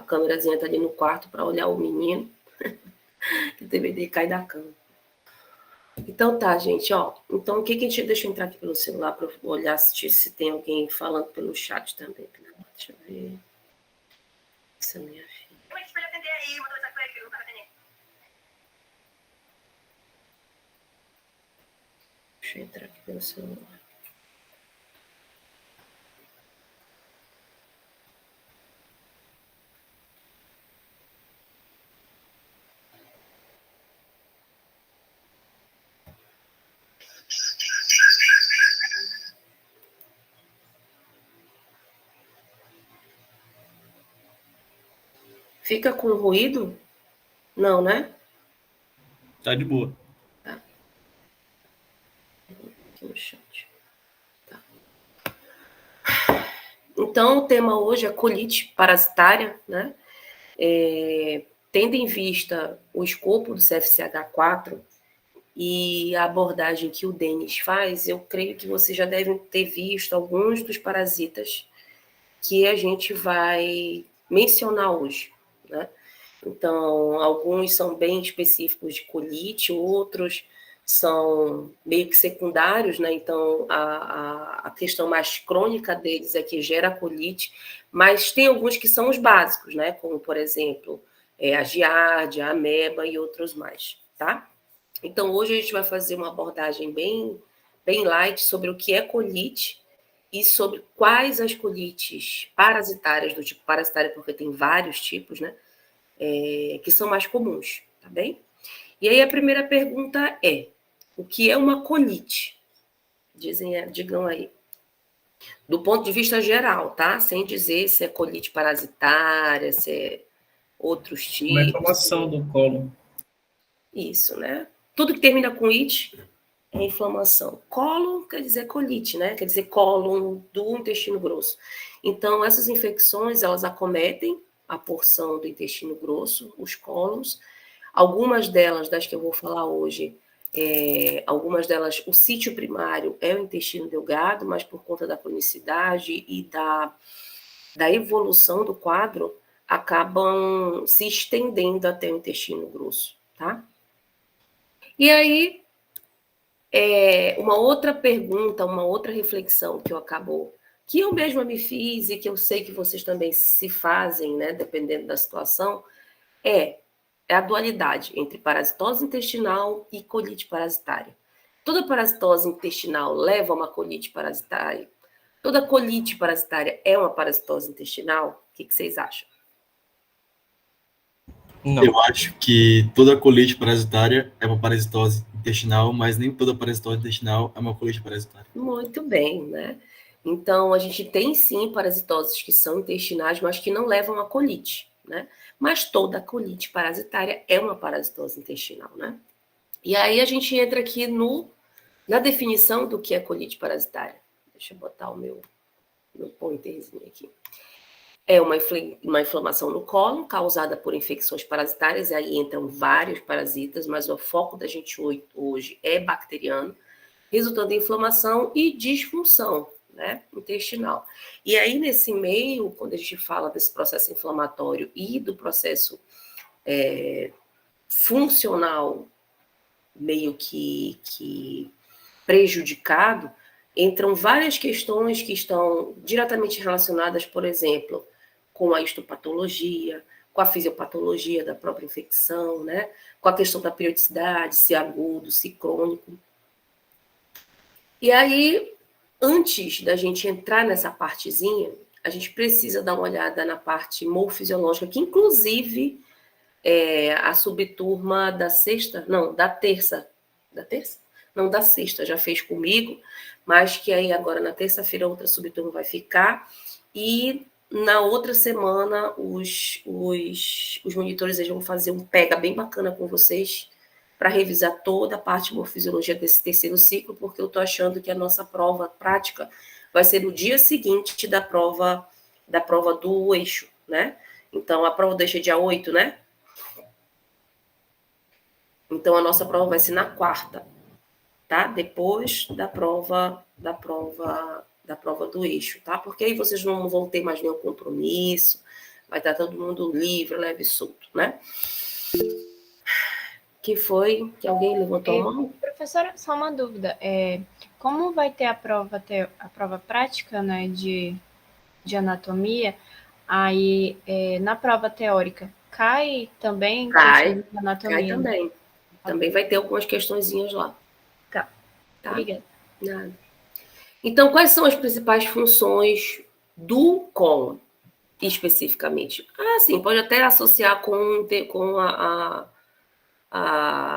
câmerazinha está ali no quarto para olhar o menino, que deveria cair da cama. Então tá, gente, ó. Então o que a gente... Deixa eu entrar aqui pelo celular para olhar se tem alguém falando pelo chat também. Deixa eu ver. Essa é minha filha. Deixa eu entrar aqui pelo celular. Fica com ruído? Não, né? Tá de boa. Tá. Aqui no chat. Tá. Então, o tema hoje é colite parasitária, né? Tendo em vista o escopo do CFCH4 e a abordagem que o Denis faz, eu creio que vocês já devem ter visto alguns dos parasitas que a gente vai mencionar hoje, né? Então, alguns são bem específicos de colite, outros são meio que secundários, né? Então, a questão mais crônica deles é que gera colite, mas tem alguns que são os básicos, né? Como, por exemplo, a giardia, a ameba e outros mais, tá? Então, hoje a gente vai fazer uma abordagem bem light sobre o que é colite e sobre quais as colites parasitárias, do tipo parasitária, porque tem vários tipos, né? Que são mais comuns, tá bem? E aí a primeira pergunta é: o que é uma colite? Digam aí. Do ponto de vista geral, tá? Sem dizer se é colite parasitária, se é outros tipos. Uma inflamação do colo. Isso, né? Tudo que termina com it é inflamação. Cólon quer dizer colite, né? Quer dizer cólon do intestino grosso. Então, essas infecções, elas acometem a porção do intestino grosso, os cólons. Algumas delas, das que eu vou falar hoje, algumas delas, o sítio primário é o intestino delgado, mas por conta da cronicidade e da evolução do quadro, acabam se estendendo até o intestino grosso, tá? E aí, uma outra pergunta, uma outra reflexão que eu mesma me fiz e que eu sei que vocês também se fazem, né, dependendo da situação, é a dualidade entre parasitose intestinal e colite parasitária. Toda parasitose intestinal leva a uma colite parasitária? Toda colite parasitária é uma parasitose intestinal? O que vocês acham? Não. Eu acho que toda colite parasitária é uma parasitose intestinal, mas nem toda parasitose intestinal é uma colite parasitária. Muito bem, né? Então, a gente tem sim parasitoses que são intestinais, mas que não levam a colite, né? Mas toda colite parasitária é uma parasitose intestinal, né? E aí a gente entra aqui na definição do que é colite parasitária. Deixa eu botar o meu pointerzinho aqui. É uma inflamação no cólon causada por infecções parasitárias, e aí entram vários parasitas, mas o foco da gente hoje é bacteriano, resultando em inflamação e disfunção, né, intestinal. E aí, nesse meio, quando a gente fala desse processo inflamatório e do processo funcional meio que prejudicado, entram várias questões que estão diretamente relacionadas, por exemplo, com a histopatologia, com a fisiopatologia da própria infecção, né? Com a questão da periodicidade, se agudo, se crônico. E aí, antes da gente entrar nessa partezinha, a gente precisa dar uma olhada na parte morfisiológica, que inclusive a subturma da sexta, não, da terça, da terça? Não, da sexta, já fez comigo, mas que aí agora na terça-feira outra subturma vai ficar, e na outra semana os monitores eles vão fazer um pega bem bacana com vocês, para revisar toda a parte de morfisiologia desse terceiro ciclo, porque eu estou achando que a nossa prova prática vai ser no dia seguinte da prova do eixo, né? Então, a prova do eixo é dia 8, né? Então, a nossa prova vai ser na quarta, tá? Depois da prova do eixo, tá? Porque aí vocês não vão ter mais nenhum compromisso, vai estar todo mundo livre, leve e solto, né? Que foi que alguém levantou a mão? Professora, só uma dúvida. Como vai ter a prova prática, né, de anatomia, aí na prova teórica cai também Cai, de anatomia? Cai também. Também vai ter algumas questõezinhas lá. Tá. Obrigada. Nada. Então, quais são as principais funções do cólon, especificamente? Sim, pode até associar com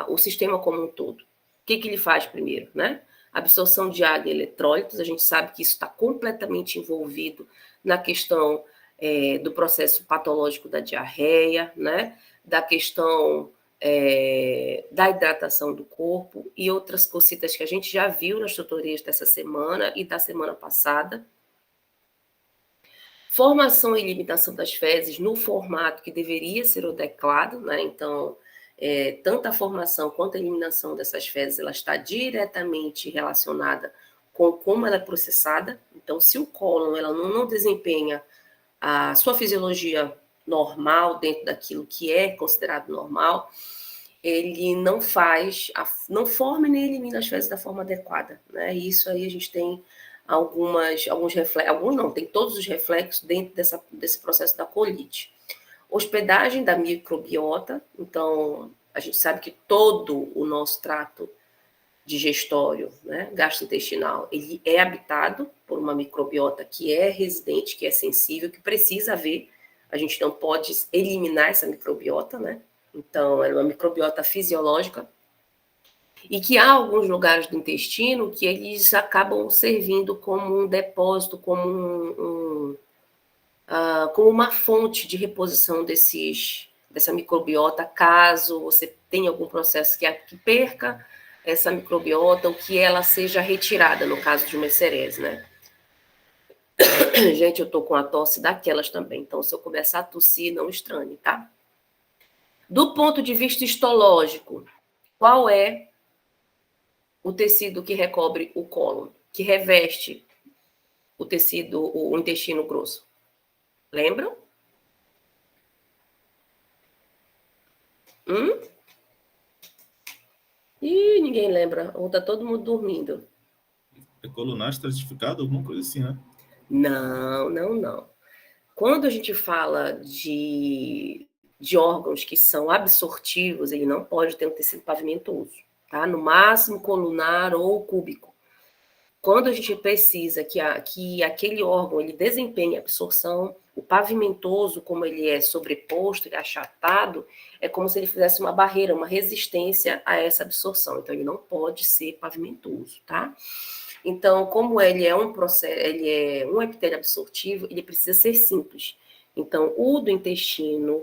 o sistema como um todo. O que ele faz primeiro, né? Absorção de água e eletrólitos, a gente sabe que isso está completamente envolvido na questão do processo patológico da diarreia, né? Da questão da hidratação do corpo e outras cositas que a gente já viu nas tutorias dessa semana e da semana passada. Formação e eliminação das fezes no formato que deveria ser adequado, né? Então, tanto a formação quanto a eliminação dessas fezes, ela está diretamente relacionada com como ela é processada. Então, se o cólon ela não desempenha a sua fisiologia normal dentro daquilo que é considerado normal, ele não forma nem elimina as fezes da forma adequada, né? E isso aí a gente tem alguns reflexos, tem todos os reflexos dentro desse processo da colite. Hospedagem da microbiota, então a gente sabe que todo o nosso trato digestório, né, gastrointestinal, ele é habitado por uma microbiota que é residente, que é sensível, que precisa haver. A gente não pode eliminar essa microbiota, né? Então, ela é uma microbiota fisiológica e que há alguns lugares do intestino que eles acabam servindo como um depósito, como uma fonte de reposição dessa microbiota, caso você tenha algum processo que perca essa microbiota ou que ela seja retirada, no caso de uma eserese, né? Gente, eu tô com a tosse daquelas também, então se eu começar a tossir, não estranhe, tá? Do ponto de vista histológico, qual é o tecido que recobre o cólon, que reveste o tecido, o intestino grosso? Lembram? Ih, ninguém lembra. Ou tá todo mundo dormindo. É colunar estratificado, alguma coisa assim, né? Não. Quando a gente fala de órgãos que são absortivos, ele não pode ter um tecido pavimentoso, tá? No máximo colunar ou cúbico. Quando a gente precisa que aquele órgão ele desempenhe absorção, o pavimentoso, como ele é sobreposto e achatado, é como se ele fizesse uma barreira, uma resistência a essa absorção. Então, ele não pode ser pavimentoso, tá? Então, como ele é um epitélio absortivo, ele precisa ser simples. Então, o do intestino,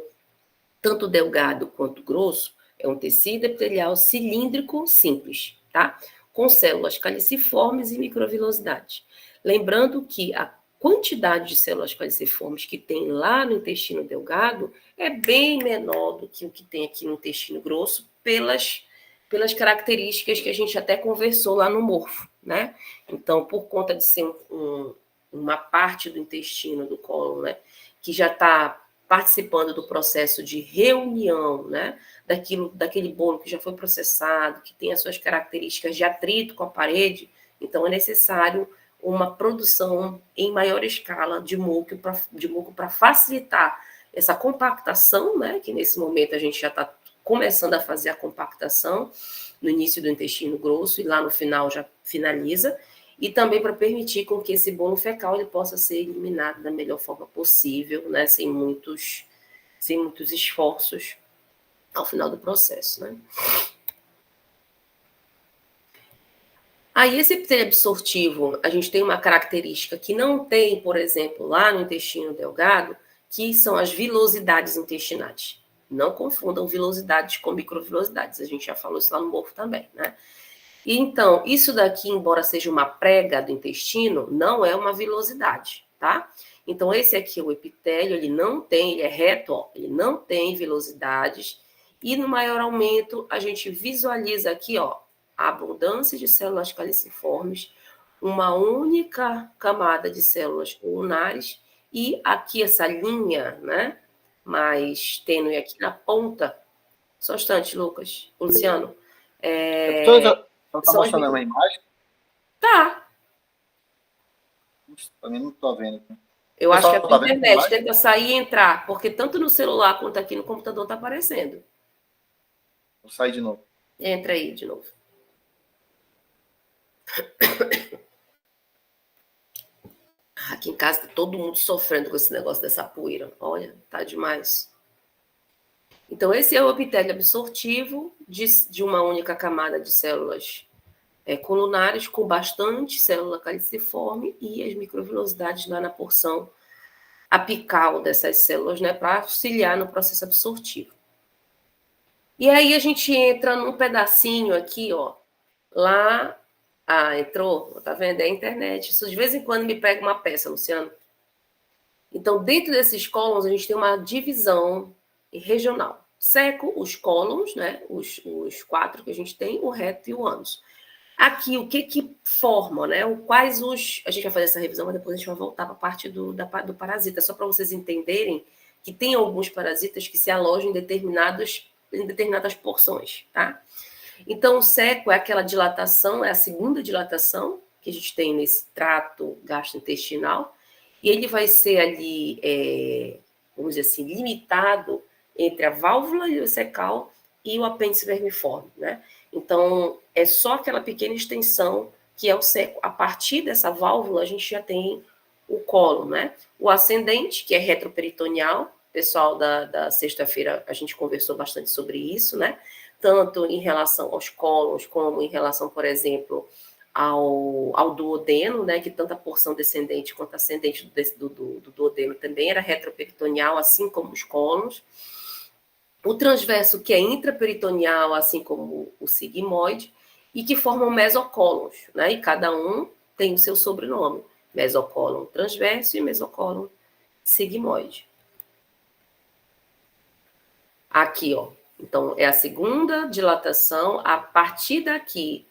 tanto delgado quanto grosso, é um tecido epitelial cilíndrico simples, tá? Com células caliciformes e microvilosidade. Lembrando que a quantidade de células caliciformes que tem lá no intestino delgado é bem menor do que o que tem aqui no intestino grosso, pelas características que a gente até conversou lá no morfo, né? Então, por conta de ser uma parte do intestino, do cólon, né, que já está participando do processo de reunião, né, daquele bolo que já foi processado, que tem as suas características de atrito com a parede, então é necessário uma produção em maior escala de muco para facilitar essa compactação, né, que nesse momento a gente já está começando a fazer a compactação no início do intestino grosso e lá no final já finaliza, e também para permitir com que esse bolo fecal ele possa ser eliminado da melhor forma possível, né, sem muitos esforços ao final do processo, né? Aí, esse epitélio absortivo, a gente tem uma característica que não tem, por exemplo, lá no intestino delgado, que são as vilosidades intestinais. Não confundam vilosidades com microvilosidades, a gente já falou isso lá no morfo também, né? E então, isso daqui, embora seja uma prega do intestino, não é uma vilosidade, tá? Então, esse aqui, o epitélio, ele é reto, ó, ele não tem vilosidades, e no maior aumento, a gente visualiza aqui, ó, a abundância de células caliciformes, uma única camada de células colunares, e aqui essa linha, né, mais tênue aqui na ponta. Só um instante, Lucas. Luciano. Professor, não está são as mostrando uma imagem? Tá. Também não estou vendo aqui. Eu acho que é a Pessoal, tua tá vendo a internet. imagem? Tenta sair e entrar, porque tanto no celular quanto aqui no computador tá aparecendo. Vou sair de novo. Entra aí de novo. Aqui em casa tá todo mundo sofrendo com esse negócio dessa poeira. Olha, tá demais. Então, esse é o epitélio absortivo de uma única camada de células colunares com bastante célula caliciforme e as microvilosidades lá na porção apical dessas células, né, para auxiliar no processo absortivo. E aí a gente entra num pedacinho aqui, ó, lá... Ah, entrou? Tá vendo? É a internet. Isso de vez em quando me pega uma peça, Luciano. Então, dentro desses cólons, a gente tem uma divisão regional. Seco, os cólons, né? Os 4 que a gente tem, o reto e o ânus. Aqui, o que forma, né? Quais os... A gente vai fazer essa revisão, mas depois a gente vai voltar para a parte do parasita, só para vocês entenderem que tem alguns parasitas que se alojam em determinadas porções, tá? Então, o seco é aquela dilatação, é a segunda dilatação que a gente tem nesse trato gastrointestinal, e ele vai ser ali, vamos dizer assim, limitado entre a válvula ileocecal e o apêndice vermiforme, né? Então, é só aquela pequena extensão que é o seco. A partir dessa válvula, a gente já tem o cólon, né? O ascendente, que é retroperitoneal, pessoal da sexta-feira a gente conversou bastante sobre isso, né? Tanto em relação aos cólons, como em relação, por exemplo, ao duodeno, né, que tanto a porção descendente quanto ascendente do duodeno também era retroperitoneal, assim como os cólons. O transverso, que é intraperitoneal, assim como o sigmoide, e que formam mesocólons, né, e cada um tem o seu sobrenome, mesocólon transverso e mesocólon sigmoide. Aqui, ó. Então, é a segunda dilatação. A partir daqui,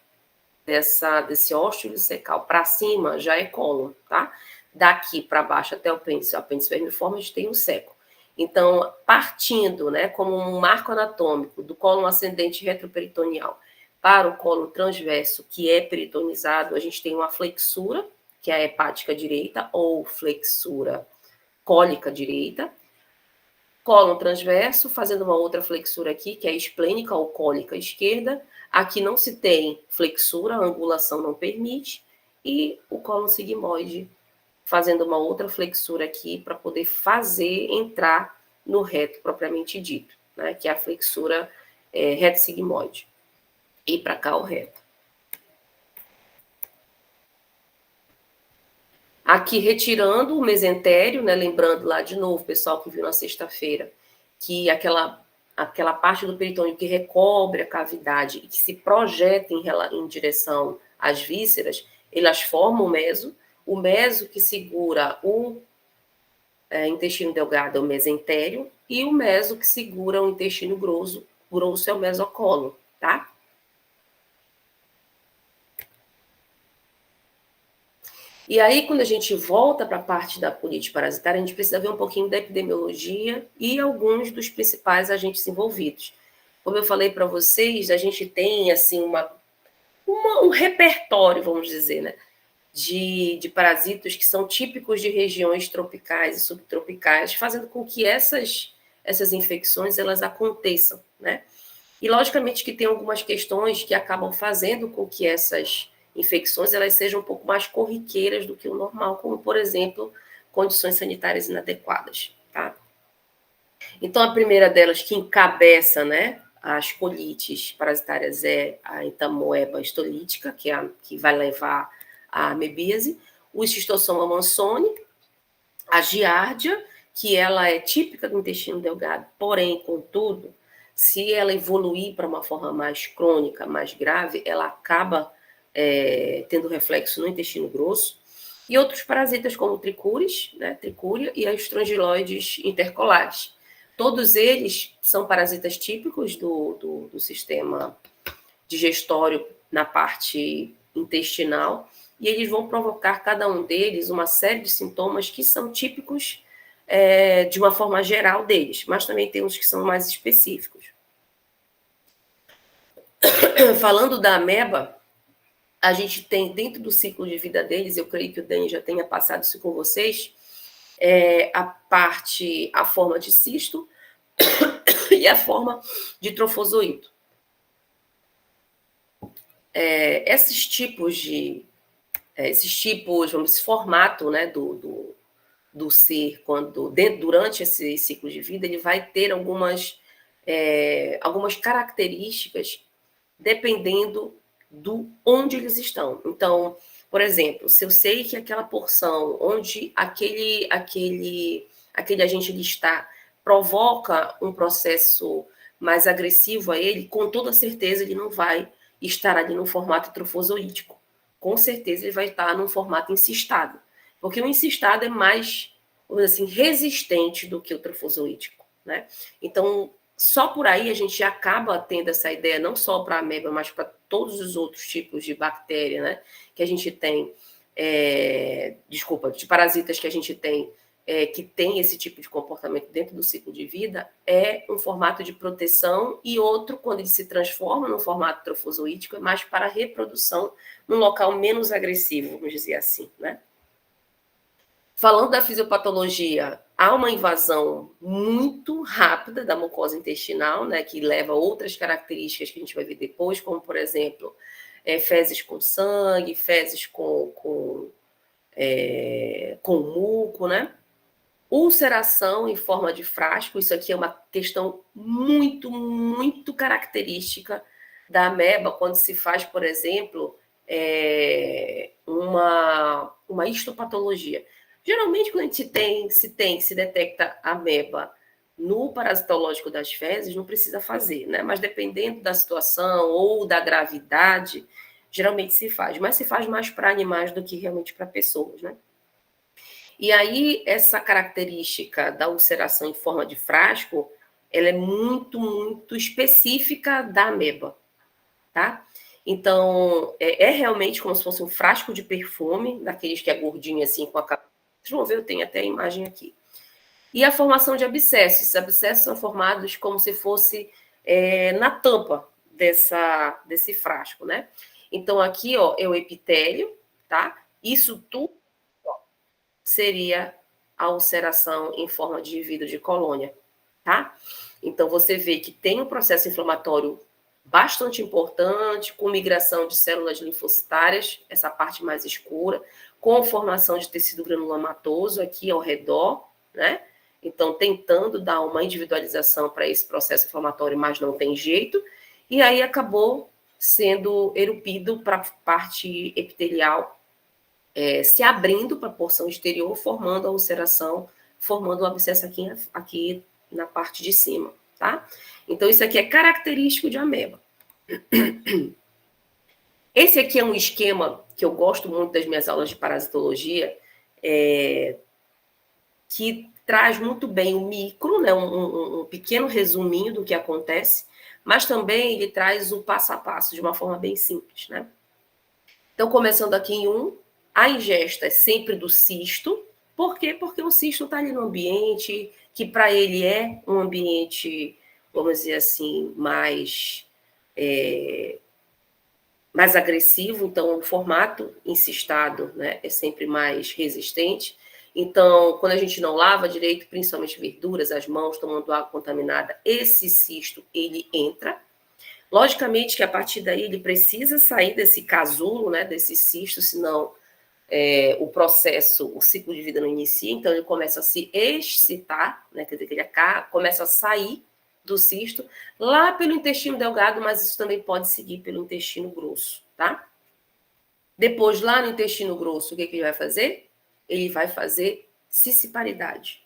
desse ósteo ileocecal para cima, já é cólon, tá? Daqui para baixo até o apêndice vermiforme, a gente tem o seco. Então, partindo, né, como um marco anatômico do cólon ascendente retroperitoneal para o cólon transverso, que é peritonizado, a gente tem uma flexura, que é a hepática direita, ou flexura cólica direita, cólon transverso, fazendo uma outra flexura aqui, que é esplênica ou cólica esquerda. Aqui não se tem flexura, a angulação não permite. E o cólon sigmoide, fazendo uma outra flexura aqui para poder entrar no reto propriamente dito, né, que é a flexura reto sigmoide. E para cá o reto. Aqui retirando o mesentério, né, lembrando lá de novo, pessoal que viu na sexta-feira, que aquela parte do peritônio que recobre a cavidade e que se projeta em direção às vísceras, elas formam o meso que segura o intestino delgado é o mesentério, e o meso que segura o intestino grosso é o mesocólon, tá? E aí, quando a gente volta para a parte da colite parasitária, a gente precisa ver um pouquinho da epidemiologia e alguns dos principais agentes envolvidos. Como eu falei para vocês, a gente tem assim um repertório, vamos dizer, né, de parasitos que são típicos de regiões tropicais e subtropicais, fazendo com que essas infecções elas aconteçam, né? E logicamente que tem algumas questões que acabam fazendo com que essas infecções elas sejam um pouco mais corriqueiras do que o normal, como, por exemplo, condições sanitárias inadequadas, tá? Então, a primeira delas que encabeça, né, as colites parasitárias é a entamoeba histolítica, que vai levar à amebíase, o Schistosoma mansoni, a giardia, que ela é típica do intestino delgado, porém, contudo, se ela evoluir para uma forma mais crônica, mais grave, ela acaba tendo reflexo no intestino grosso, e outros parasitas como o tricúris, né, tricúria, e as estrongiloides intercolares. Todos eles são parasitas típicos do sistema digestório na parte intestinal, e eles vão provocar, cada um deles, uma série de sintomas que são típicos de uma forma geral deles, mas também tem uns que são mais específicos. Falando da ameba, a gente tem dentro do ciclo de vida deles, eu creio que o Dani já tenha passado isso com vocês, a forma de cisto e a forma de trofozoito. Esses tipos, esse formato, né, do ser, durante esse ciclo de vida, ele vai ter algumas características dependendo do onde eles estão. Então, por exemplo, se eu sei que aquela porção onde aquele agente ele está provoca um processo mais agressivo a ele, com toda certeza ele não vai estar ali no formato trofozoítico. Com certeza ele vai estar num formato encistado, porque o encistado é mais, vamos dizer assim, resistente do que o trofozoítico, né? Então, só por aí a gente acaba tendo essa ideia, não só para a ameba, mas para todos os outros tipos de bactéria, né, que a gente tem, de parasitas que a gente tem, que tem esse tipo de comportamento dentro do ciclo de vida, é um formato de proteção, e outro, quando ele se transforma no formato trofozoítico, é mais para a reprodução num local menos agressivo, vamos dizer assim, né? Falando da fisiopatologia, há uma invasão muito rápida da mucosa intestinal, né, que leva a outras características que a gente vai ver depois, como, por exemplo, fezes com sangue, fezes com muco, né? Ulceração em forma de frasco, isso aqui é uma questão muito, muito característica da ameba, quando se faz, por exemplo, uma histopatologia. Geralmente, quando a gente se detecta ameba no parasitológico das fezes, não precisa fazer, né? Mas dependendo da situação ou da gravidade, geralmente se faz. Mas se faz mais para animais do que realmente para pessoas, né? E aí, essa característica da ulceração em forma de frasco, ela é muito, muito específica da ameba, tá? Então, é realmente como se fosse um frasco de perfume, daqueles que é gordinho assim, com a capa. Vocês vão ver, eu tenho até a imagem aqui. E a formação de abscessos. Os abscessos são formados como se fosse na tampa desse frasco, né? Então, aqui, ó, é o epitélio, tá? Isso tudo seria a ulceração em forma de vidro de colônia, tá? Então, você vê que tem um processo inflamatório bastante importante, com migração de células linfocitárias, essa parte mais escura, com formação de tecido granulomatoso aqui ao redor, né? Então, tentando dar uma individualização para esse processo inflamatório, mas não tem jeito, e aí acabou sendo erupido para a parte epitelial, se abrindo para a porção exterior, formando a ulceração, formando o abscesso aqui na parte de cima, tá? Então, isso aqui é característico de ameba. Esse aqui é um esquema que eu gosto muito das minhas aulas de parasitologia, que traz muito bem o micro, né, um pequeno resuminho do que acontece, mas também ele traz o passo a passo de uma forma bem simples, né? Então, começando aqui em 1, a ingesta é sempre do cisto. Por quê? Porque o cisto está ali no ambiente que para ele é um ambiente, vamos dizer assim, mais agressivo, então o formato encistado, né, é sempre mais resistente. Então, quando a gente não lava direito, principalmente verduras, as mãos tomando água contaminada, esse cisto, ele entra. Logicamente que a partir daí ele precisa sair desse casulo, né, desse cisto, senão o ciclo de vida não inicia, então ele começa a se excitar, né, quer dizer que ele começa a sair do cisto, lá pelo intestino delgado, mas isso também pode seguir pelo intestino grosso, tá? Depois, lá no intestino grosso, o que ele vai fazer? Ele vai fazer cissiparidade,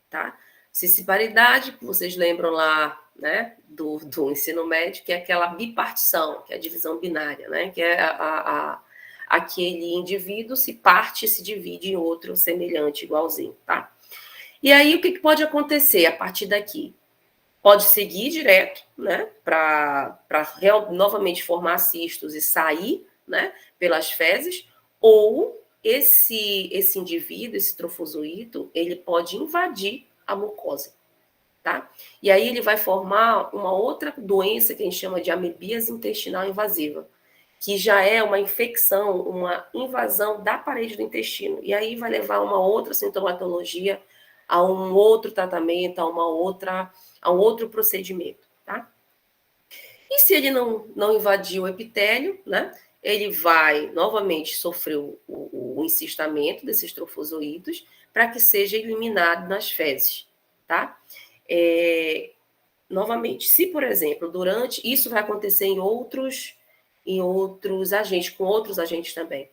tá? Cissiparidade, que vocês lembram lá, né, do ensino médio, que é aquela bipartição, que é a divisão binária, né, que é aquele indivíduo se parte e se divide em outro semelhante, igualzinho, tá? E aí, o que pode acontecer a partir daqui? Pode seguir direto, né, para novamente formar cistos e sair, né, pelas fezes, ou esse indivíduo, esse trofozoito, ele pode invadir a mucosa, tá? E aí ele vai formar uma outra doença que a gente chama de amebíase intestinal invasiva, que já é uma infecção, uma invasão da parede do intestino. E aí vai levar a uma outra sintomatologia, a um outro tratamento, a um outro procedimento, tá? E se ele não invadir o epitélio, né? Ele vai novamente sofrer o encistamento desses trofozoítos para que seja eliminado nas fezes, tá? Novamente, se, por exemplo, isso vai acontecer em outros agentes, com outros agentes também.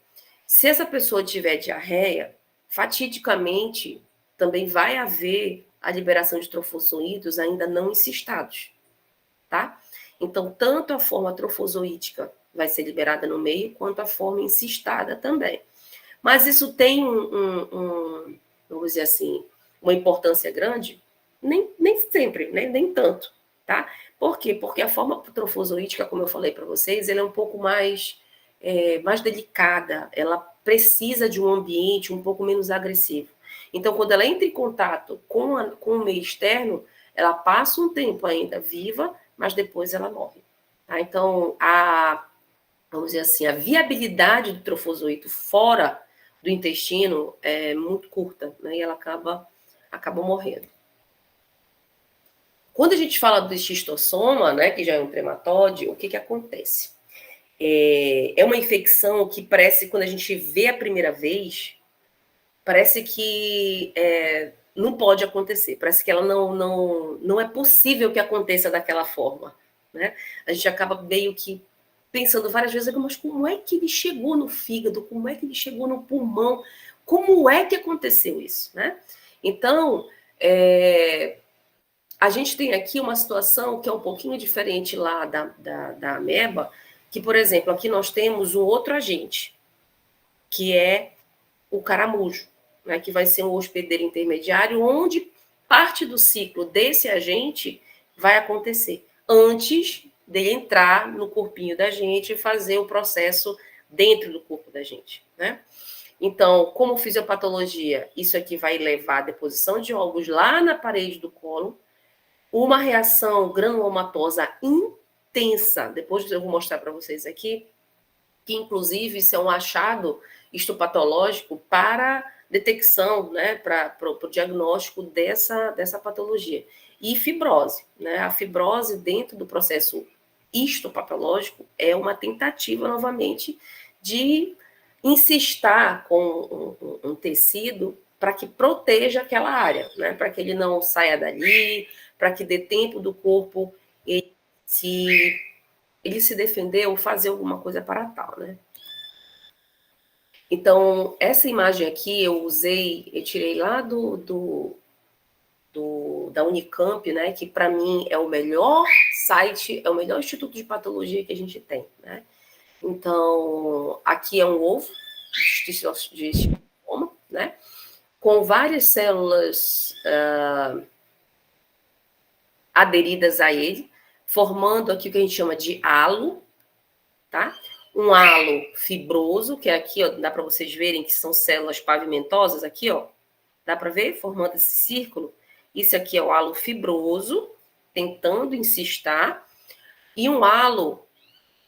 Se essa pessoa tiver diarreia, fatidicamente também vai haver a liberação de trofozoítos ainda não encistados, tá? Então, tanto a forma trofozoítica vai ser liberada no meio, quanto a forma encistada também. Mas isso tem vamos dizer assim, uma importância grande? Nem sempre, né? Nem tanto, tá? Por quê? Porque a forma trofozoítica, como eu falei para vocês, ela é um pouco mais delicada, ela precisa de um ambiente um pouco menos agressivo. Então, quando ela entra em contato com o meio externo, ela passa um tempo ainda viva, mas depois ela morre. Tá? Então, vamos dizer assim, a viabilidade do trofozoito fora do intestino é muito curta, né? E ela acaba morrendo. Quando a gente fala do xistossoma, né, que já é um trematóide, o que acontece? É uma infecção que parece, quando a gente vê a primeira vez, parece que não pode acontecer, parece que ela não é possível que aconteça daquela forma, né? A gente acaba meio que pensando várias vezes, mas como é que ele chegou no fígado? Como é que ele chegou no pulmão? Como é que aconteceu isso, né? Então, a gente tem aqui uma situação que é um pouquinho diferente lá da ameba, que, por exemplo, aqui nós temos um outro agente, que é o caramujo, né, que vai ser um hospedeiro intermediário, onde parte do ciclo desse agente vai acontecer antes de entrar no corpinho da gente e fazer o processo dentro do corpo da gente, né? Então, como fisiopatologia, isso aqui vai levar à deposição de ovos lá na parede do cólon, uma reação granulomatosa intensa, depois eu vou mostrar para vocês aqui, que inclusive isso é um achado histopatológico para detecção, né, para o diagnóstico dessa patologia. E fibrose, né? A fibrose dentro do processo histopatológico é uma tentativa, novamente, de incistar com um tecido para que proteja aquela área, né? Para que ele não saia dali, para que dê tempo do corpo ele se defender ou fazer alguma coisa para tal, né? Então, essa imagem aqui eu tirei lá da Unicamp, né, que para mim é o melhor site, é o melhor instituto de patologia que a gente tem, né? Então, aqui é um ovo de xistossoma, né, com várias células aderidas a ele, formando aqui o que a gente chama de halo, tá? Um halo fibroso, que é aqui, ó, dá para vocês verem que são células pavimentosas aqui, ó. Dá para ver? Formando esse círculo. Isso aqui é o halo fibroso, tentando incistar. E um halo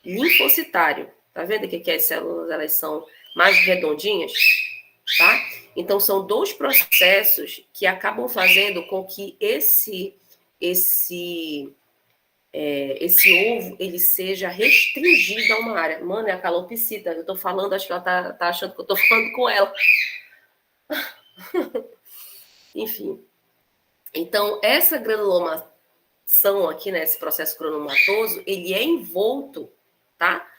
linfocitário. Tá vendo aqui que as células, elas são mais redondinhas? Tá? Então, são dois processos que acabam fazendo com que esse ovo ele seja restringido a uma área. Mano, é a calopsita. Eu tô falando, acho que ela tá achando que eu tô falando com ela. Enfim. Então, essa granulomação aqui, né, esse processo granulomatoso, ele é envolto, tá?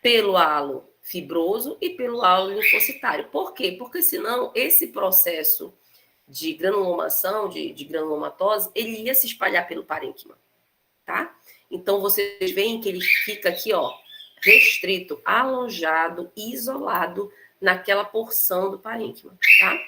Pelo halo fibroso e pelo halo linfocitário. Por quê? Porque senão esse processo de granulomação, de granulomatose, ele ia se espalhar pelo parênquima, tá? Então, vocês veem que ele fica aqui, ó, restrito, alojado, isolado naquela porção do parênquima, tá?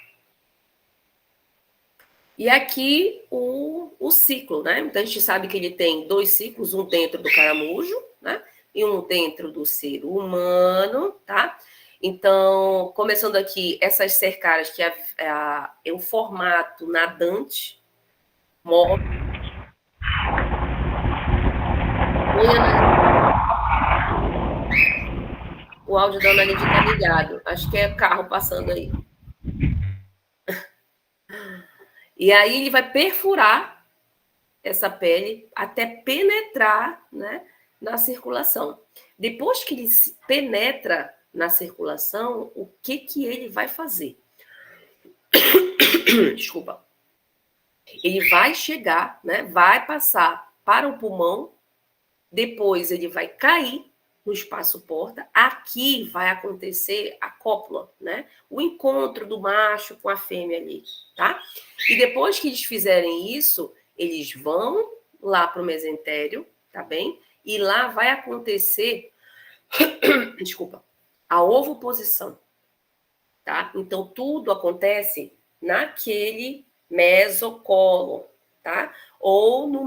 E aqui o ciclo, né? Então, a gente sabe que ele tem dois ciclos, um dentro do caramujo, né? E um dentro do ser humano, tá? Então, começando aqui, essas cercárias, que é o formato nadante, móvel. O áudio da Ana Lídia está ligado. Acho que é carro passando aí. E aí ele vai perfurar essa pele até penetrar, né, na circulação. Depois que ele penetra na circulação, o que ele vai fazer? Desculpa. Ele vai chegar, né, vai passar para o pulmão, depois ele vai cair no espaço porta. Aqui vai acontecer a cópula, né? O encontro do macho com a fêmea ali, tá? E depois que eles fizerem isso, eles vão lá para o mesentério, tá bem? E lá vai acontecer, desculpa, a ovoposição, tá? Então, tudo acontece naquele mesocolo, tá? Ou no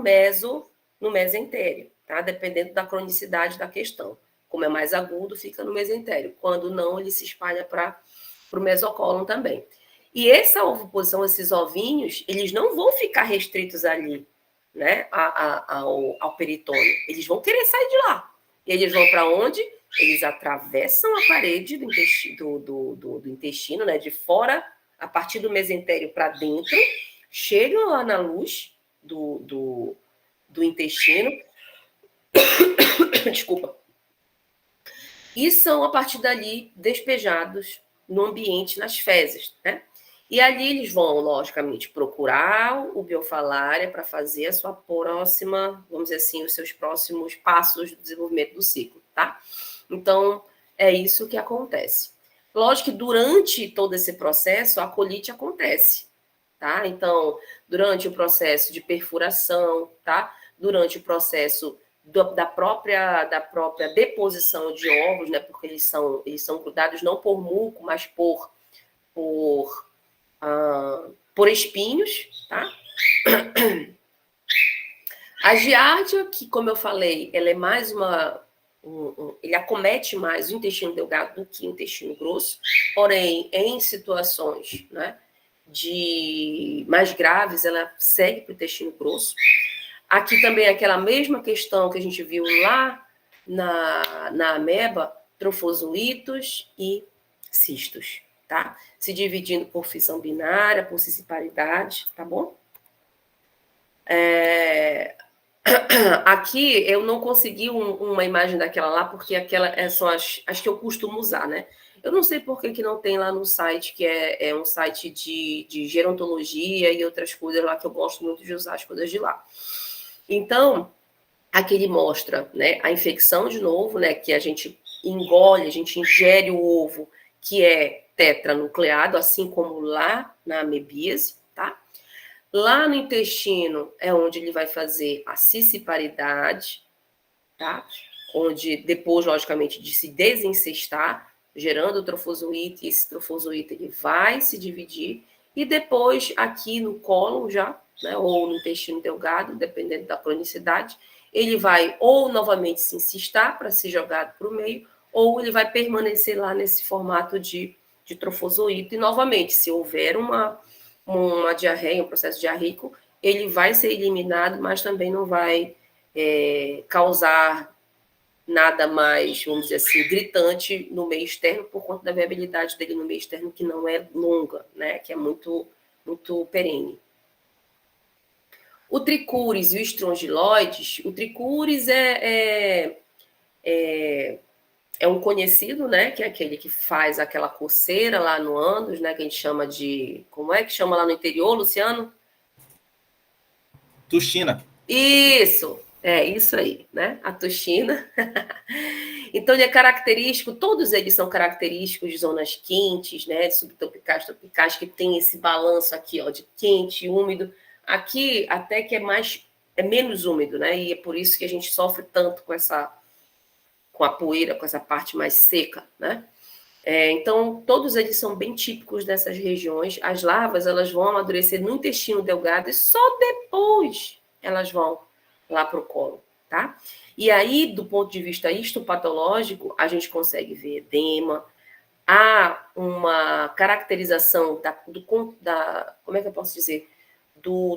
mesentério, tá? Dependendo da cronicidade da questão. Como é mais agudo, fica no mesentério. Quando não, ele se espalha para o mesocólon também. E essa ovoposição, esses ovinhos, eles não vão ficar restritos ali, né, ao peritônio. Eles vão querer sair de lá. E eles vão para onde? Eles atravessam a parede do intestino, né, de fora, a partir do mesentério para dentro, chegam lá na luz do intestino. Desculpa. E são, a partir dali, despejados no ambiente, nas fezes, né? E ali eles vão, logicamente, procurar o biofalária para fazer a sua próxima, vamos dizer assim, os seus próximos passos do desenvolvimento do ciclo, tá? Então, é isso que acontece. Lógico que durante todo esse processo, a colite acontece, tá? Então, durante o processo de perfuração, tá? Durante o processo da própria deposição de ovos, né? Porque eles são grudados não por muco, mas por espinhos, tá? A giardia, que, como eu falei, ela é mais ele acomete mais o intestino delgado do que o intestino grosso, porém, em situações, né, mais graves, ela segue para o intestino grosso. Aqui também é aquela mesma questão que a gente viu lá na ameba, trofozoítos e cistos, tá? Se dividindo por fissão binária, por cisparidade, tá bom? Aqui eu não consegui uma imagem daquela lá, porque aquelas são as que eu costumo usar, né? Eu não sei por que não tem lá no site, que é um site de gerontologia e outras coisas lá, que eu gosto muito de usar as coisas de lá. Então, aqui ele mostra, né, a infecção de novo, né, que a gente engole, a gente ingere o ovo, que é tetranucleado, assim como lá na amebíase, tá? Lá no intestino é onde ele vai fazer a cisciparidade, tá? Onde depois, logicamente, de se desencestar, gerando o trofozoíte, e esse trofozoíte ele vai se dividir, e depois aqui no cólon já, né, ou no intestino delgado, dependendo da cronicidade, ele vai ou novamente se encistar para ser jogado para o meio, ou ele vai permanecer lá nesse formato de trofozoíte. E novamente, se houver uma diarreia, um processo diarreico, ele vai ser eliminado, mas também não vai causar nada mais, vamos dizer assim, gritante no meio externo, por conta da viabilidade dele no meio externo, que não é longa, né, que é muito, muito perene. O tricúris e o estrongiloides, o tricúris é um conhecido, né, que é aquele que faz aquela coceira lá no ânus, né, que a gente chama de, como é que chama lá no interior, Luciano? Tuxina. Isso aí, né, a tuxina. Então, ele é característico, todos eles são característicos de zonas quentes, né, subtropicais, tropicais, que tem esse balanço aqui, ó, de quente e úmido. Aqui, até que é menos úmido, né, e é por isso que a gente sofre tanto com a poeira, com essa parte mais seca, né. Então, todos eles são bem típicos dessas regiões. As larvas, elas vão amadurecer no intestino delgado e só depois elas vão lá para o colo, tá? E aí, do ponto de vista histopatológico, a gente consegue ver edema, há uma caracterização como é que eu posso dizer?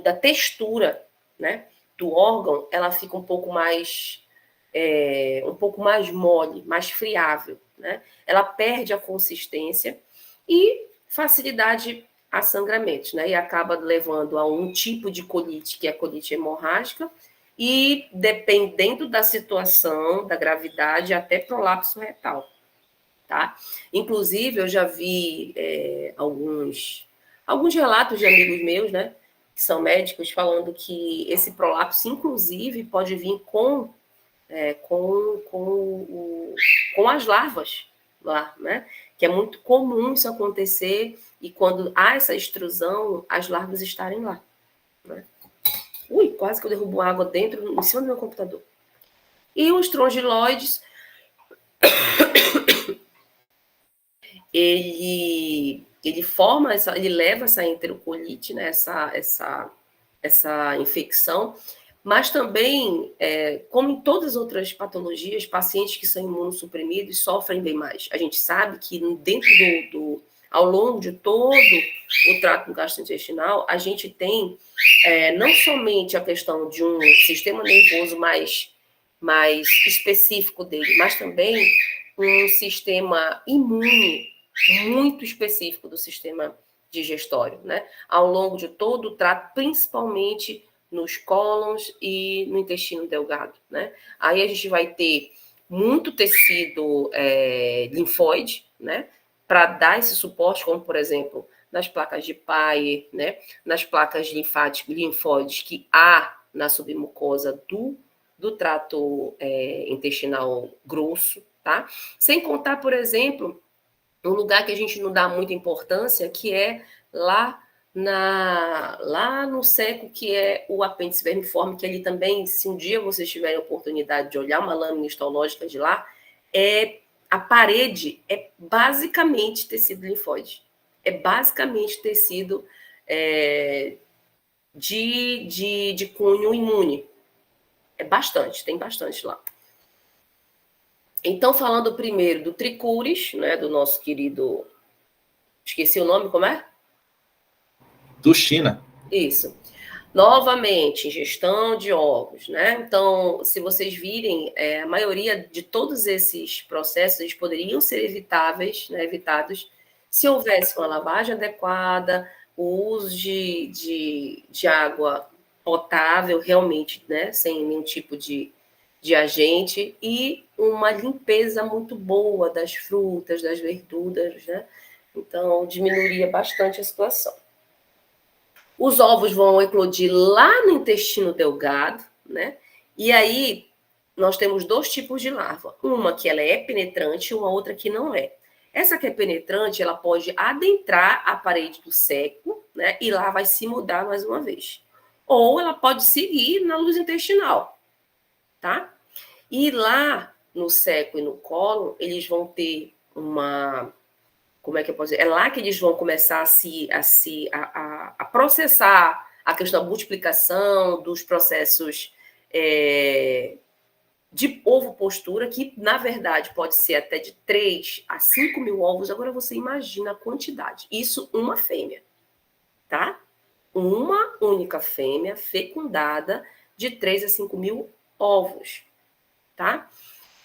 Da textura, né, do órgão, ela fica um pouco mais mole, mais friável, né? Ela perde a consistência e facilidade a sangramentos, né? E acaba levando a um tipo de colite, que é a colite hemorrágica, e dependendo da situação, da gravidade, até prolapso retal, tá? Inclusive, eu já vi alguns relatos de amigos meus, né, que são médicos, falando que esse prolapso, inclusive, pode vir com as larvas lá, né? Que é muito comum isso acontecer, e quando há essa extrusão, as larvas estarem lá, né? Ui, quase que eu derrubo água em cima do meu computador. E os trongiloides, ele leva essa enterocolite, né? Essa infecção, mas também, como em todas as outras patologias, pacientes que são imunossuprimidos sofrem bem mais. A gente sabe que ao longo de todo o trato gastrointestinal, a gente tem não somente a questão de um sistema nervoso mais específico dele, mas também um sistema imune muito específico do sistema digestório, né? Ao longo de todo o trato, principalmente nos cólons e no intestino delgado, né? Aí a gente vai ter muito tecido linfóide, né? Para dar esse suporte, como, por exemplo, nas placas de Payer, né? Nas placas linfóides que há na submucosa do trato intestinal grosso, tá? Sem contar, por exemplo, um lugar que a gente não dá muita importância, que é lá no seco, que é o apêndice vermiforme, que ali também, se um dia vocês tiverem a oportunidade de olhar uma lâmina histológica de lá, a parede é basicamente tecido linfóide. É basicamente tecido de cunho imune. Tem bastante lá. Então, falando primeiro do tricuris, né, do nosso querido... Esqueci o nome, como é? Duchina. Isso. Novamente, ingestão de ovos, né? Então, se vocês virem, a maioria de todos esses processos eles poderiam ser evitados se houvesse uma lavagem adequada, o uso de água potável, realmente, né? Sem nenhum tipo de agente, e uma limpeza muito boa das frutas, das verduras, né? Então, diminuiria bastante a situação. Os ovos vão eclodir lá no intestino delgado, né? E aí, nós temos dois tipos de larva. Uma que ela é penetrante e uma outra que não é. Essa que é penetrante, ela pode adentrar a parede do seco, né? E lá vai se mudar mais uma vez. Ou ela pode seguir na luz intestinal, tá? E lá no seco e no cólon, eles vão ter como é que eu posso dizer? É lá que eles vão começar a processar a questão da multiplicação, dos processos de ovopostura, que, na verdade, pode ser até de 3 a 5 mil ovos. Agora você imagina a quantidade. Isso uma fêmea, tá? Uma única fêmea fecundada de 3 a 5 mil ovos, tá?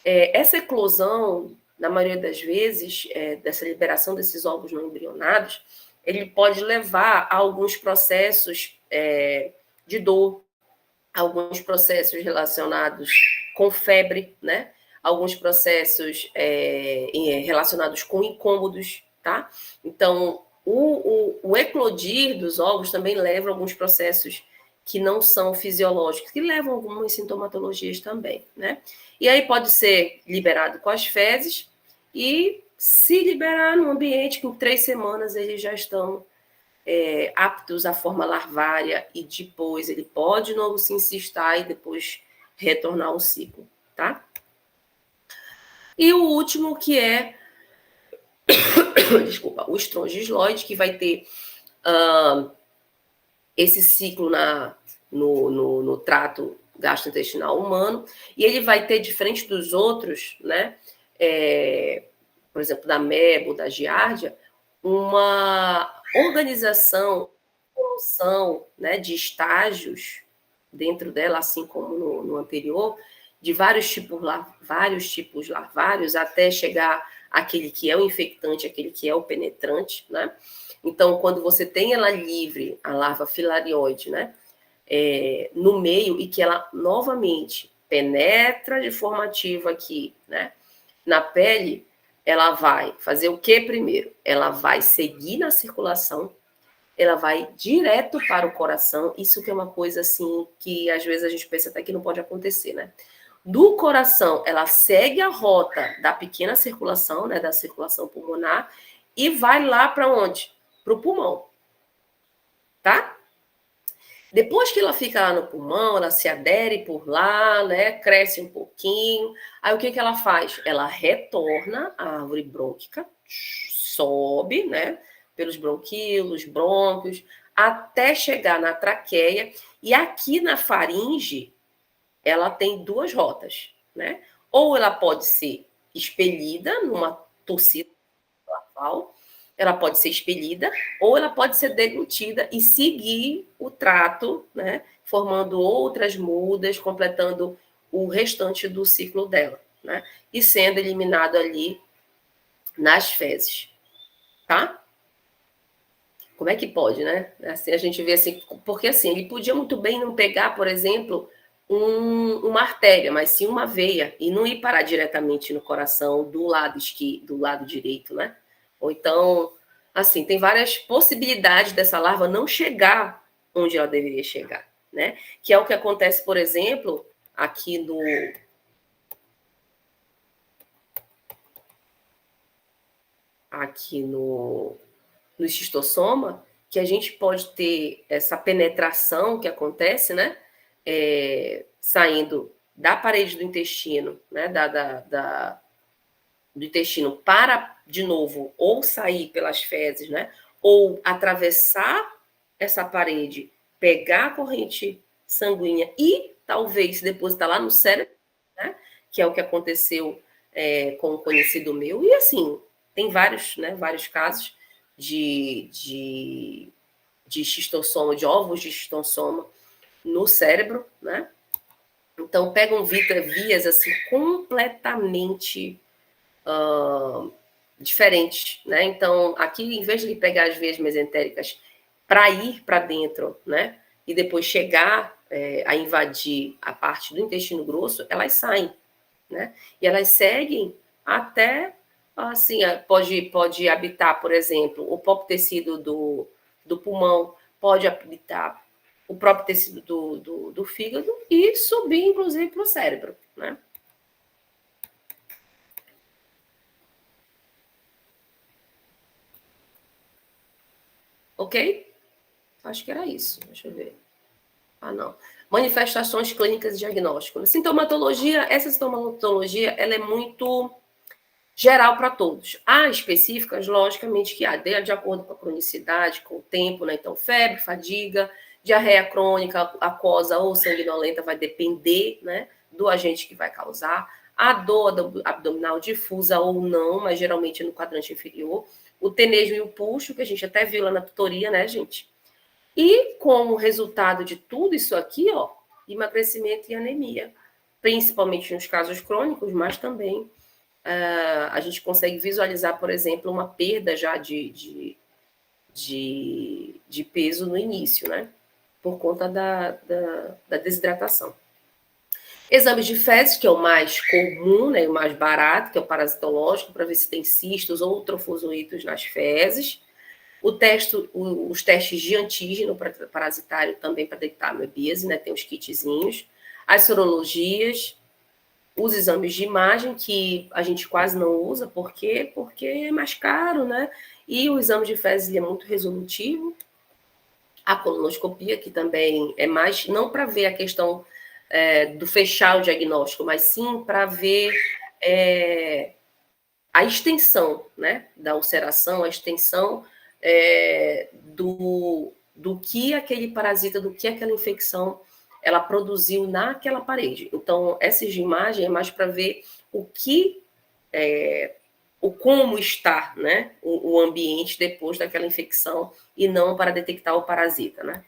Essa eclosão, na maioria das vezes, dessa liberação desses ovos não embrionados, ele pode levar a alguns processos de dor, alguns processos relacionados com febre, né? Alguns processos relacionados com incômodos, tá? Então, o eclodir dos ovos também leva a alguns processos que não são fisiológicos, que levam a algumas sintomatologias também, né? E aí pode ser liberado com as fezes, e se liberar no ambiente, que em 3 semanas eles já estão aptos à forma larvária, e depois ele pode de novo se encistar e depois retornar ao ciclo, tá? E o último, que é desculpa, o estrongiloide, que vai ter esse ciclo no trato gastrointestinal humano, e ele vai ter, diferente dos outros, né, por exemplo, da Mebo, da Giardia, uma organização, evolução, né, de estágios dentro dela, assim como no anterior, de vários tipos larvários, até chegar àquele que é o infectante, aquele que é o penetrante, né? Então, quando você tem ela livre, a larva filarioide, né, no meio, e que ela, novamente, penetra de forma ativa aqui, né, na pele, ela vai fazer o que primeiro? Ela vai seguir na circulação, ela vai direto para o coração, isso que é uma coisa assim, que às vezes a gente pensa até que não pode acontecer, né? Do coração, ela segue a rota da pequena circulação, né, da circulação pulmonar, e vai lá para onde? Para o pulmão, tá? Depois que ela fica lá no pulmão, ela se adere por lá, né, cresce um pouquinho, aí o que ela faz? Ela retorna à árvore brônquica, sobe, né, pelos bronquíolos, brônquios, até chegar na traqueia, e aqui na faringe, ela tem duas rotas, né? Ou ela pode ser expelida numa tossida nasal, ela pode ser expelida, ou ela pode ser deglutida e seguir o trato, né? Formando outras mudas, completando o restante do ciclo dela, né? E sendo eliminado ali nas fezes, tá? Como é que pode, né? Assim, a gente vê assim, porque assim, ele podia muito bem não pegar, por exemplo, uma artéria, mas sim uma veia, e não ir parar diretamente no coração do lado esquerdo, do lado direito, né? Ou então, assim, tem várias possibilidades dessa larva não chegar onde ela deveria chegar, né? Que é o que acontece, por exemplo, aqui no xistossoma, que a gente pode ter essa penetração que acontece, né? Saindo da parede do intestino, né? Do intestino para, de novo, ou sair pelas fezes, né? Ou atravessar essa parede, pegar a corrente sanguínea e talvez depositar lá no cérebro, né? Que é o que aconteceu com um conhecido meu. E assim, tem vários, né? Vários casos de xistossoma, de ovos de xistossoma no cérebro, né? Então, pegam vias assim completamente diferentes, né? Então, aqui, em vez de ele pegar as veias mesentéricas para ir para dentro, né? E depois chegar a invadir a parte do intestino grosso, elas saem, né? E elas seguem até, assim, pode habitar, por exemplo, o próprio tecido do pulmão, pode habitar o próprio tecido do fígado e subir, inclusive, para o cérebro, né? Ok? Acho que era isso. Deixa eu ver. Ah, não. Manifestações clínicas e diagnóstico. Sintomatologia, essa sintomatologia, ela é muito geral para todos. Há específicas, logicamente, que há, de acordo com a cronicidade, com o tempo, né? Então, febre, fadiga, diarreia crônica, aquosa ou sanguinolenta, vai depender, né, do agente que vai causar. A dor abdominal difusa ou não, mas geralmente no quadrante inferior. O tenejo e o puxo, que a gente até viu lá na tutoria, né, gente? E como resultado de tudo isso aqui, ó, emagrecimento e anemia, principalmente nos casos crônicos, mas também a gente consegue visualizar, por exemplo, uma perda já de peso no início, né? Por conta da desidratação. Exames de fezes, que é o mais comum, né, o mais barato, que é o parasitológico, para ver se tem cistos ou trofozoítos nas fezes. Os testes de antígeno parasitário também para detectar amebíase, né? Tem os kitzinhos. As sorologias, os exames de imagem, que a gente quase não usa. Por quê? Porque é mais caro, né? E o exame de fezes é muito resolutivo. A colonoscopia, que também é mais, não para ver a questão do fechar o diagnóstico, mas sim para ver a extensão, né, da ulceração, a extensão do que aquele parasita, do que aquela infecção ela produziu naquela parede. Então, essas de imagem é mais para ver o que o como está, né, o ambiente depois daquela infecção e não para detectar o parasita, né?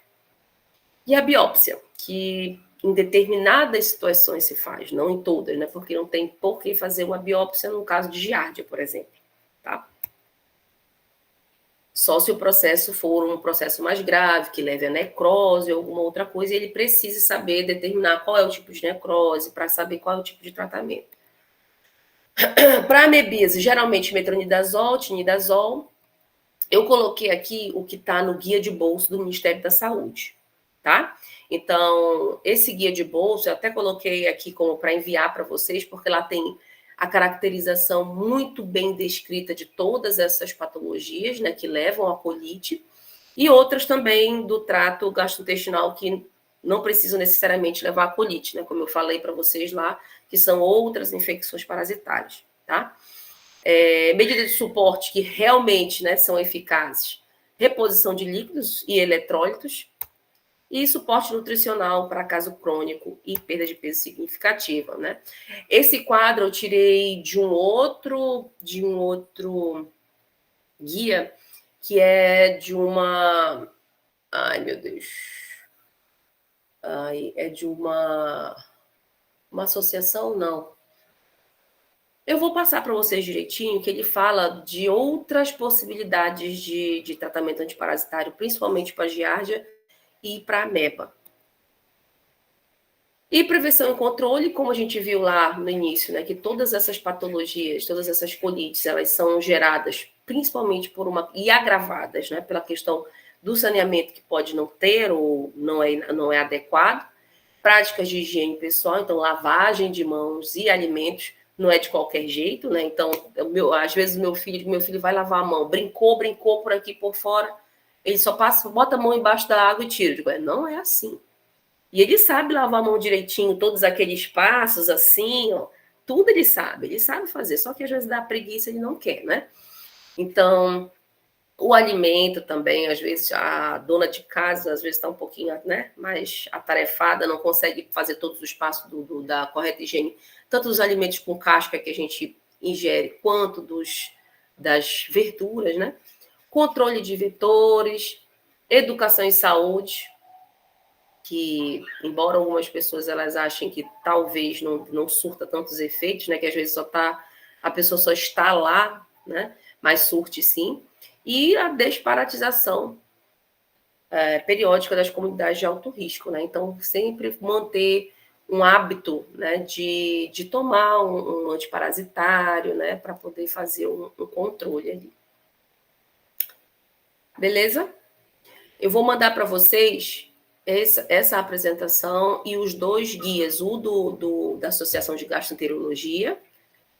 E a biópsia, que em determinadas situações se faz, não em todas, né? Porque não tem por que fazer uma biópsia no caso de giardia, por exemplo, tá? Só se o processo for um processo mais grave, que leve a necrose ou alguma outra coisa, e ele precisa saber determinar qual é o tipo de necrose, para saber qual é o tipo de tratamento. Para amebise, geralmente metronidazol, tinidazol. Eu coloquei aqui o que está no guia de bolso do Ministério da Saúde, tá? Então, esse guia de bolso, eu até coloquei aqui como para enviar para vocês, porque lá tem a caracterização muito bem descrita de todas essas patologias, né, que levam à colite, e outras também do trato gastrointestinal que não precisam necessariamente levar à colite, né, como eu falei para vocês lá, que são outras infecções parasitárias, tá? Medidas de suporte que realmente, né, são eficazes: reposição de líquidos e eletrólitos, e suporte nutricional para caso crônico e perda de peso significativa, né? Esse quadro eu tirei de um outro guia, que é de uma... Ai, meu Deus. É de uma associação, não. Eu vou passar para vocês direitinho, que ele fala de outras possibilidades de tratamento antiparasitário, principalmente para giardia e para ameba. E prevenção e controle, como a gente viu lá no início, né, que todas essas patologias, todas essas colites, elas são geradas principalmente e agravadas, né, pela questão do saneamento, que pode não ter ou não é adequado. Práticas de higiene pessoal, então lavagem de mãos e alimentos, não é de qualquer jeito, né? Então, às vezes meu filho vai lavar a mão, brincou por aqui, por fora, ele só bota a mão embaixo da água e tira. Eu digo, não é assim. E ele sabe lavar a mão direitinho, todos aqueles passos assim, ó, tudo ele sabe fazer, só que às vezes dá preguiça, ele não quer, né? Então, o alimento também, às vezes a dona de casa, às vezes está um pouquinho, né, mais atarefada, não consegue fazer todos os passos da correta higiene, tanto dos alimentos com casca que a gente ingere, quanto das verduras, né? Controle de vetores, educação em saúde, que, embora algumas pessoas elas achem que talvez não surta tantos efeitos, né, que às vezes a pessoa só está lá, né, mas surte sim, e a desparasitização periódica das comunidades de alto risco, né, então sempre manter um hábito, né, de tomar um antiparasitário, né, para poder fazer um controle ali. Beleza? Eu vou mandar para vocês essa apresentação e os dois guias, o da Associação de Gastroenterologia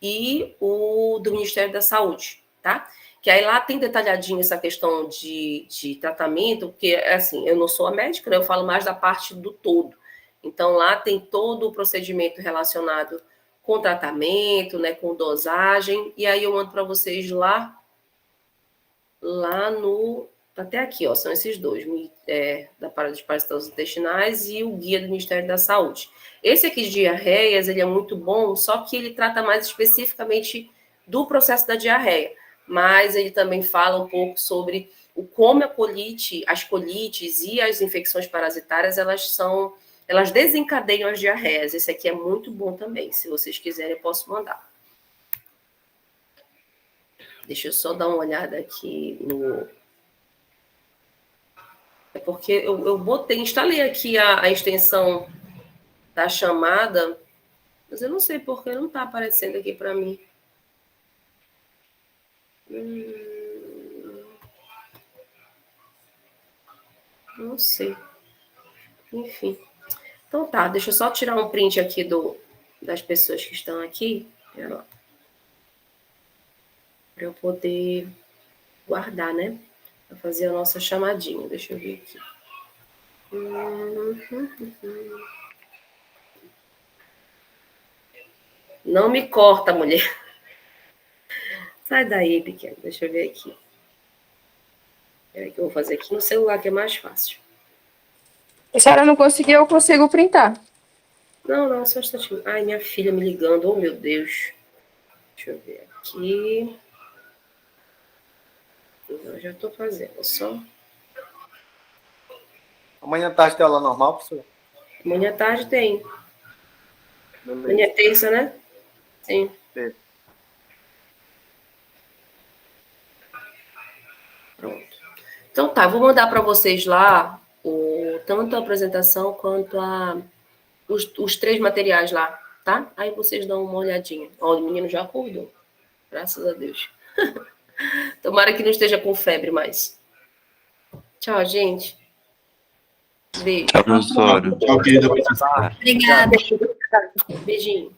e o do Ministério da Saúde, tá? Que aí lá tem detalhadinho essa questão de tratamento, porque, assim, eu não sou a médica, né? Eu falo mais da parte do todo. Então, lá tem todo o procedimento relacionado com tratamento, né, com dosagem, e aí eu mando para vocês lá no... Até aqui, ó, são esses dois, da parasitoses intestinais e o guia do Ministério da Saúde. Esse aqui de diarreias, ele é muito bom, só que ele trata mais especificamente do processo da diarreia, mas ele também fala um pouco sobre como as colites e as infecções parasitárias, elas desencadeiam as diarreias. Esse aqui é muito bom também, se vocês quiserem eu posso mandar. Deixa eu só dar uma olhada aqui É porque eu instalei aqui a extensão da chamada, mas eu não sei porque não está aparecendo aqui para mim. Não sei. Enfim. Então tá, deixa eu só tirar um print aqui das pessoas que estão aqui. Para eu poder guardar, né? Para fazer a nossa chamadinha. Deixa eu ver aqui. Não me corta, mulher. Sai daí, pequeno. Deixa eu ver aqui. Peraí que eu vou fazer aqui no celular, que é mais fácil. Se a senhora não conseguir, eu consigo printar. Não, só um instantinho. Ai, minha filha me ligando. Oh, meu Deus. Deixa Deixa eu ver aqui. Eu já estou fazendo, só. Amanhã à tarde tem aula normal, professor? Amanhã à tarde tem. Beleza. Amanhã é terça, né? Sim. Terça. Pronto. Então tá, vou mandar para vocês lá tanto a apresentação quanto os 3 materiais lá, tá? Aí vocês dão uma olhadinha. Ó, o menino já acordou. Graças a Deus. Tomara que não esteja com febre mais. Tchau, gente. Beijo. Tchau, professora. Tchau, querida professora. Obrigada. Beijinho.